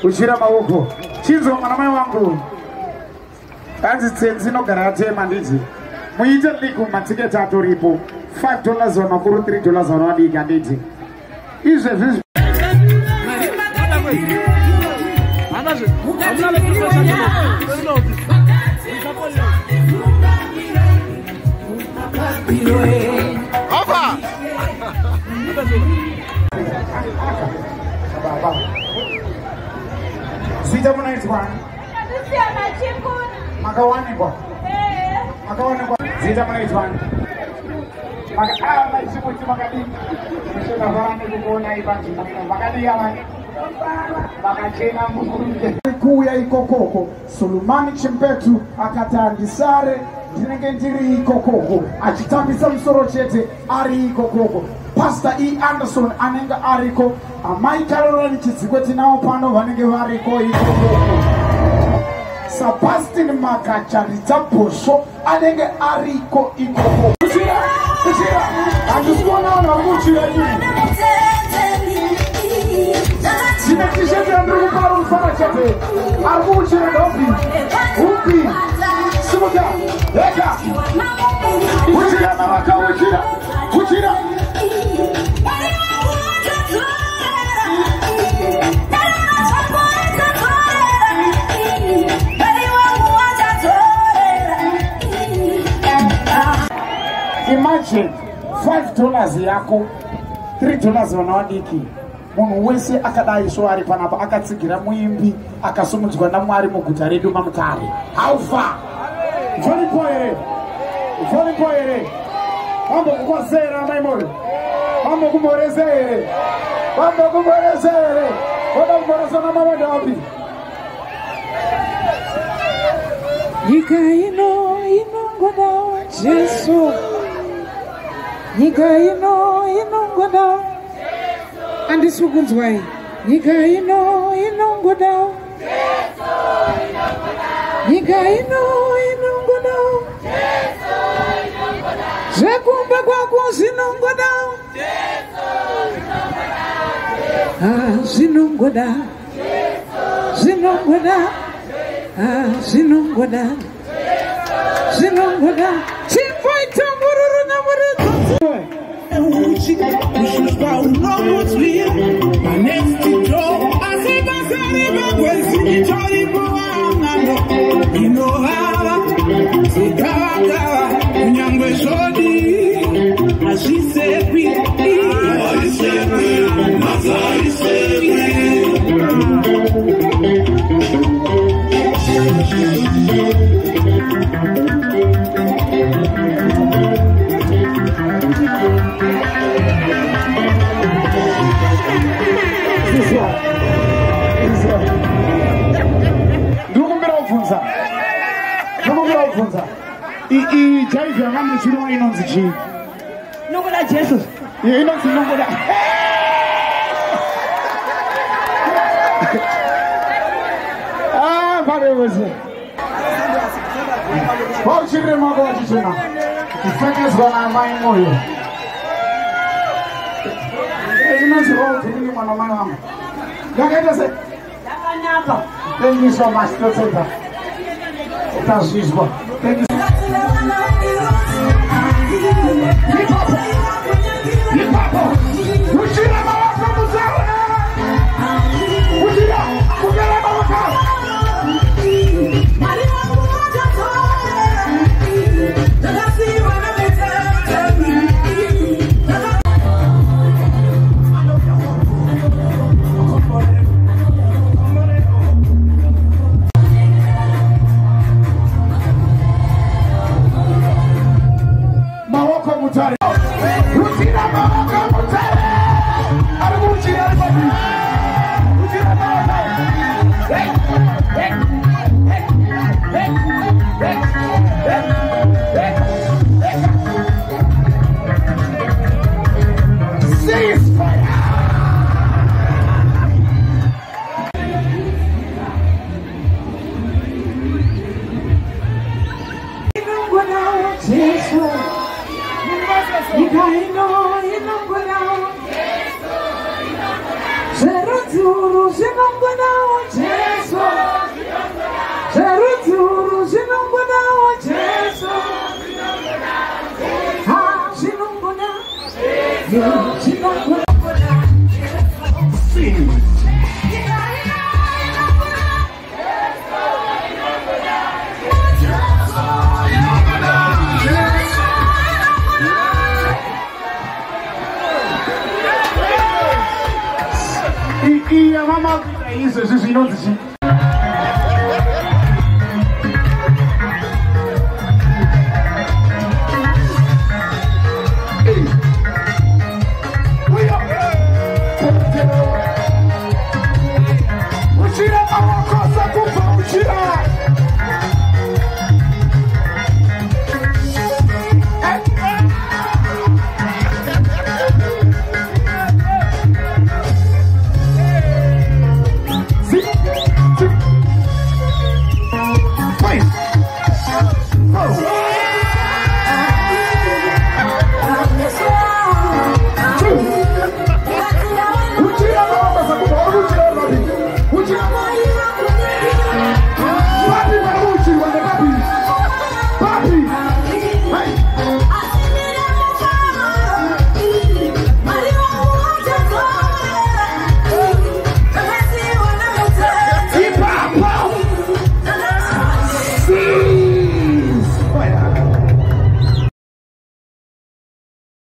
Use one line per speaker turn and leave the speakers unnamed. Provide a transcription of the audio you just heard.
Uchira maoko. Chinzo mwana mai wangu. Kanzi tsenzi nogara yatema ndidzi. Muite liku matiketi atoripo. $5 makuru $3 wadiki andidzi. Izve zvinhu Zita munaitwa makawanikwa zita munaitwa maichimuti makadini kuona ipanzvimbo makadiya makachena mukurute kuuya ikokoko. Sulumani Chimpetu akati andisare ndinenge ndiri ikokoko achitambisa musoro chete ari ikokoko. Pastor E. Anderson anenge ariko. Amai Caroline Chidzikweti navo pano vanenge variko ikokoko. Sebastian Makacharita Bosho anenge ariko ikokoko. Kuchira handisikuona vanhu vari kuchira ini sina tisheti andiri kupara mufara chete ari kuchira dopi upi simuka eka kuchira mavaka kuchira Imagine $5 yako $3 wanawadiki. Munhu wese akadai swari panapa akatsigira muimbi akasumudzwa naMwari muguta redu mamutare. How far? Volipo ere. Vambo kukwazera maimori. Vambo kumoreza ere. Voda kumoreza namawada wapi?
Nyika inongoda Jesu. Nyika inongoda andisukunzwai. Nyika inongoda Jesu. Nyika inongoda Jesu. Zvekumba kwako zvinongoda Jesu. Zvinongoda chimboita mururu
Jaiva ngambe chino inonzi chi.
Nongoda Jesus.
Ye inonzi nongoda. Vale você. Qual chire mago chichena? Ifanyezwa na mai moyo. Inonzi roho tini mwana mama. Yakaita se. Yakanaka. Thank you so much. That's useful. Thank you.
Zeruturu zinongodawo Jesu. Zeruturu zinongodawo Jesu. Ah, zinongoda. Zinongoda.
Mama, isso não